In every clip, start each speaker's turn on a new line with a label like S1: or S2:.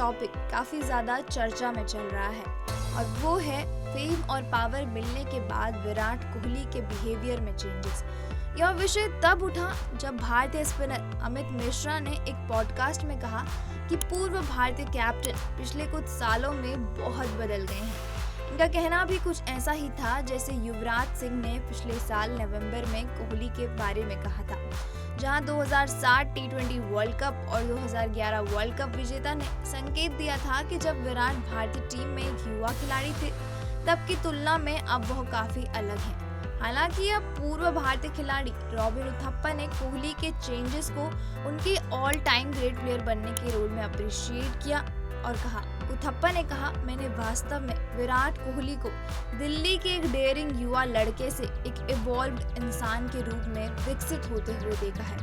S1: Topic काफ़ी ज़्यादा चर्चा में चल रहा है और वो है फेम और पावर मिलने के बाद विराट कोहली के बिहेवियर में चेंजेस। यह विषय तब उठा जब भारतीय स्पिनर अमित मिश्रा ने एक पॉडकास्ट में कहा कि पूर्व भारतीय कैप्टन पिछले कुछ सालों में बहुत बदल गए हैं। इनका कहना भी कुछ ऐसा ही था जैसे युवराज सिंह ने पिछले साल नवंबर में कोहली के बारे में कहा था, जहां 2007 टी20 वर्ल्ड कप और 2011 वर्ल्ड कप विजेता ने संकेत दिया था कि जब विराट भारतीय टीम में एक युवा खिलाड़ी थे तब की तुलना में अब वह काफी अलग हैं। हालांकि अब पूर्व भारतीय खिलाड़ी रॉबिन उथप्पा ने कोहली के चेंजेस को उनके ऑल टाइम ग्रेट प्लेयर बनने के रोल में अप्रिशिएट किया और कहा, उथप्पा ने कहा, मैंने वास्तव में विराट कोहली को दिल्ली के एक डेयरिंग युवा लड़के से एक इवॉल्व्ड इंसान के रूप में विकसित होते हुए देखा है।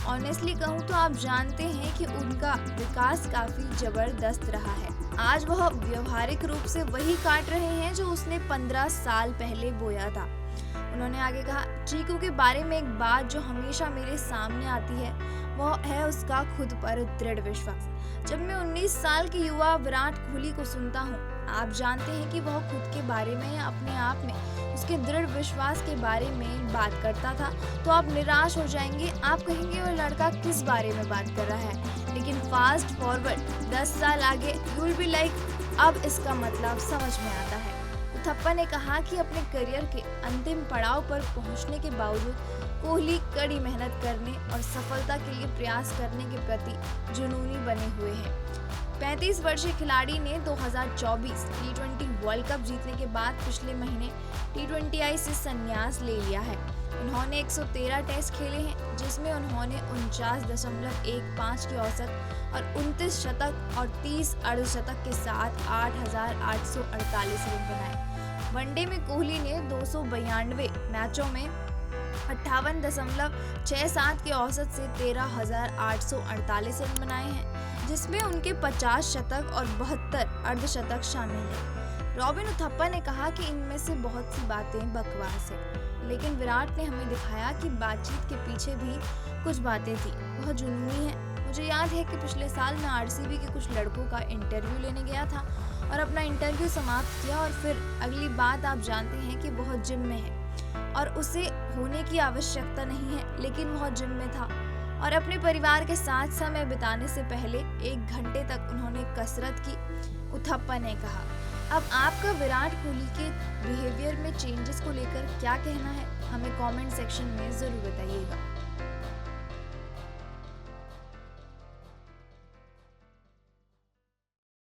S1: ऑनेस्टली कहूँ तो आप जानते हैं कि उनका विकास काफी जबरदस्त रहा है। आज वह व्यवहारिक रूप से वही काट रहे हैं जो उसने 15 साल पहले बोया था। उन्होंने आगे कहा, चीकू के बारे में एक बात जो हमेशा मेरे सामने आती है वह है उसका खुद पर दृढ़ विश्वास। जब मैं 19 साल के युवा विराट कोहली को सुनता हूँ, आप जानते हैं कि वह खुद के बारे में या अपने आप में उसके दृढ़ विश्वास के बारे में बात करता था तो आप निराश हो जाएंगे। आप कहेंगे वह लड़का किस बारे में बात कर रहा है, लेकिन फास्ट फॉरवर्ड 10 साल आगे यू विल बी लाइक, अब इसका मतलब समझ में आता है। उथप्पा ने कहा कि अपने करियर के अंतिम पड़ाव पर पहुंचने के बावजूद कोहली कड़ी मेहनत करने और सफलता के लिए प्रयास करने के प्रति जुनूनी बने हुए हैं। 35 वर्षीय खिलाड़ी ने 2024 टी20 वर्ल्ड कप जीतने के बाद पिछले महीने टी20I से संन्यास ले लिया है। उन्होंने 113 टेस्ट खेले हैं जिसमें उन्होंने 49.15 की औसत और 29 शतक और 30 अर्धशतक के साथ 8,848 रन बनाए। वनडे में कोहली ने 292 मैचों में 58.67 की औसत से 13,848 रन बनाए हैं, जिसमें उनके 50 शतक और 72 अर्धशतक शामिल हैं। रॉबिन उथप्पा ने कहा कि इनमें से बहुत सी बातें बकवास हैं, लेकिन विराट ने हमें दिखाया कि बातचीत के पीछे भी कुछ बातें थी, वह जुनूनी है। मुझे याद है कि पिछले साल मैं आरसीबी के कुछ लड़कों का इंटरव्यू लेने गया था और अपना इंटरव्यू समाप्त किया और फिर अगली बात आप जानते हैं कि वह जिम में है और उसे होने की आवश्यकता नहीं है, लेकिन वह जिम में था और अपने परिवार के साथ समय बिताने से पहले 1 घंटे तक उन्होंने कसरत की। उथप्पा ने कहा, अब आपका विराट कोहली के बिहेवियर में चेंजेस को लेकर क्या कहना है, हमें कमेंट सेक्शन में जरूर बताइएगा।